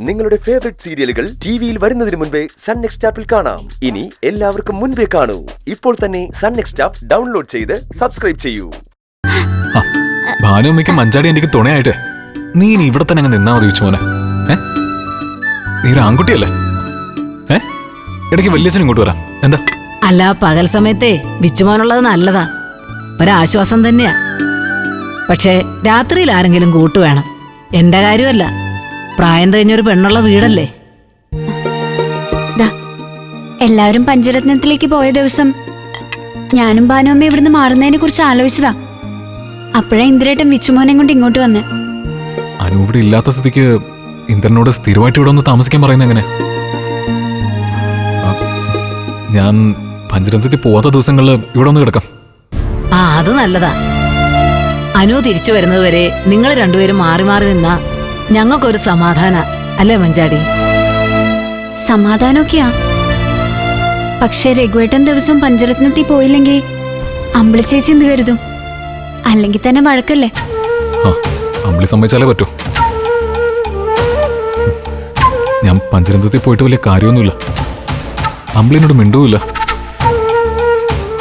നിങ്ങളുടെ ഫേവറേറ്റ് സീരിയലുകൾ ടിവിയിൽ വരുന്നതിന് മുൻപേ സൺ നെക്സ്റ്റ് ആപ്പിൽ കാണാം. ഇനി എല്ലാവർക്കും മുൻപേ കാണൂ. ഇപ്പോൾ തന്നെ സൺ നെക്സ്റ്റ് ആപ്പ് ഡൗൺലോഡ് ചെയ്ത് സബ്സ്ക്രൈബ് ചെയ്യൂ. ഭാനുമ്മയ്ക്ക് മഞ്ചാടി എനിക്ക് തുണയായിട്ട് നീ ഇനി ഇവിടെ തന്നെ അങ്ങ് നിന്നാ മതി മോനെ. നീ ഒരു ആൺകുട്ടിയല്ലേ? ഇടയ്ക്ക് വലിയച്ഛനും ഇങ്ങോട്ട് വരാം. എന്താ? അല്ല, പകൽ സമയത്തെ വിച്ചുമോനുള്ളത് നല്ലതാ, ഒരാശ്വാസം തന്നെയാ. പക്ഷേ രാത്രിയിൽ ആരെങ്കിലും കൂട്ടു വേണം. എന്റെ കാര്യമല്ല, പ്രായം കഴിഞ്ഞൊരു പെണ്ണുള്ള വീടല്ലേ. എല്ലാവരും പഞ്ചരത്നത്തിലേക്ക് പോയ ദിവസം ഞാനും ഭാനുമ്മ ഇവിടുന്ന് മാറുന്നതിനെ കുറിച്ച് ആലോചിച്ചതാ. അപ്പോഴാ ഇന്ദ്രേട്ടൻ വിച്ചുമോനെ കൊണ്ട് ഇങ്ങോട്ട് വന്നേ. അനു ഇവിടെ ഇല്ലാത്ത സ്ഥിതിക്ക് ഇന്ദ്രനോട് സ്ഥിരമായിട്ട് ഇവിടെ ഒന്ന് താമസിക്കാൻ പറയുന്നത് എങ്ങനെ? ഞാൻ പഞ്ചരത്നത്തിൽ പോവാത്ത ദിവസങ്ങളിൽ ഇവിടെ ഒന്ന് കിടക്കാം. അത് നല്ലതാ. അനു തിരിച്ചു വരുന്നതുവരെ നിങ്ങൾ രണ്ടുപേരും മാറി മാറി നിന്നാ ഞങ്ങൾക്കൊരു സമാധാന, അല്ലേ മഞ്ചാടി? സമാധാനമൊക്കെയാ. പക്ഷെ രഘുവേട്ടൻ ദിവസം പഞ്ചരത്നത്തിൽ പോയില്ലെങ്കിൽ അമ്പിളി ചേച്ചി എന്ത് കരുതും? അല്ലെങ്കിൽ തന്നെ വഴക്കല്ലേ. അമ്പിളി സമ്മതിച്ചാലേ പറ്റൂ. ഞാൻ പഞ്ചരത്നത്തിൽ പോയിട്ട് വലിയ കാര്യമൊന്നുമില്ല. അമ്പിളിനോട് മിണ്ടുമില്ല.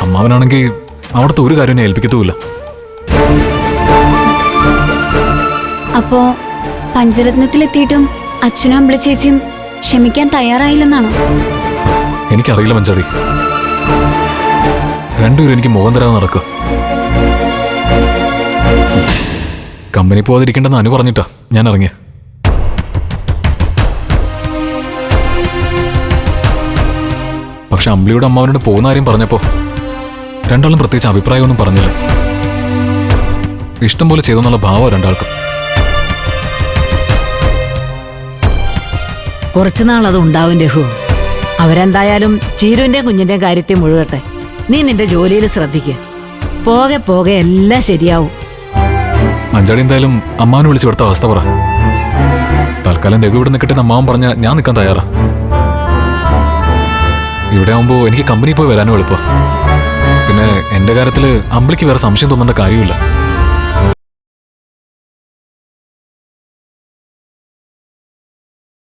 അമ്മാവനാണെങ്കിൽ അവിടുത്തെ ഒരു കാര്യം ഏൽപ്പിക്കത്തുമില്ല. അപ്പോ പഞ്ചരത്നത്തിലെത്തിയിട്ടും അച്ഛനും അമ്പിളി ചേച്ചിയും ക്ഷമിക്കാൻ തയ്യാറായില്ലെന്നാണോ? എനിക്കറിയില്ല മഞ്ചാടി. രണ്ടുപേരും എനിക്ക് മുഖം തരാതെ നടക്കുക. കമ്പനി പോവാതിരിക്കേണ്ടെന്ന് അനു പറഞ്ഞിട്ടാ ഞാൻ ഇറങ്ങിയ. പക്ഷെ അമ്പിളിയുടെ അമ്മാവനോട് പോകുന്ന കാര്യം പറഞ്ഞപ്പോ രണ്ടാളും പ്രത്യേകിച്ച് അഭിപ്രായമൊന്നും പറഞ്ഞില്ല. ഇഷ്ടം പോലെ ചെയ്തെന്നുള്ള ഭാവം രണ്ടാൾക്കും. കുറച്ചുനാൾ അത് ഉണ്ടാവും രഘു. അവരെന്തായാലും ചീരുവിന്റെ കുഞ്ഞിന്റെ കാര്യത്തെ മുഴുവട്ടെ. നീ നിന്റെ ജോലിയിൽ ശ്രദ്ധിക്കുക. പോകെ പോകെ എല്ലാം ശരിയാവും. മഞ്ചാടി എന്തായാലും അമ്മാവനെ വിളിച്ച് കൊടുത്ത അവസ്ഥ പറ. തൽക്കാലം രഘു ഇവിടെ നിൽക്കട്ടെ അമ്മാവൻ പറഞ്ഞ ഞാൻ നിൽക്കാൻ തയ്യാറാ. ഇവിടെ ആവുമ്പോ എനിക്ക് കമ്പനി പോയി വരാനും എളുപ്പ. പിന്നെ എന്റെ കാര്യത്തില് അമ്പിളിക്ക് വേറെ സംശയം തോന്നേണ്ട കാര്യമില്ല.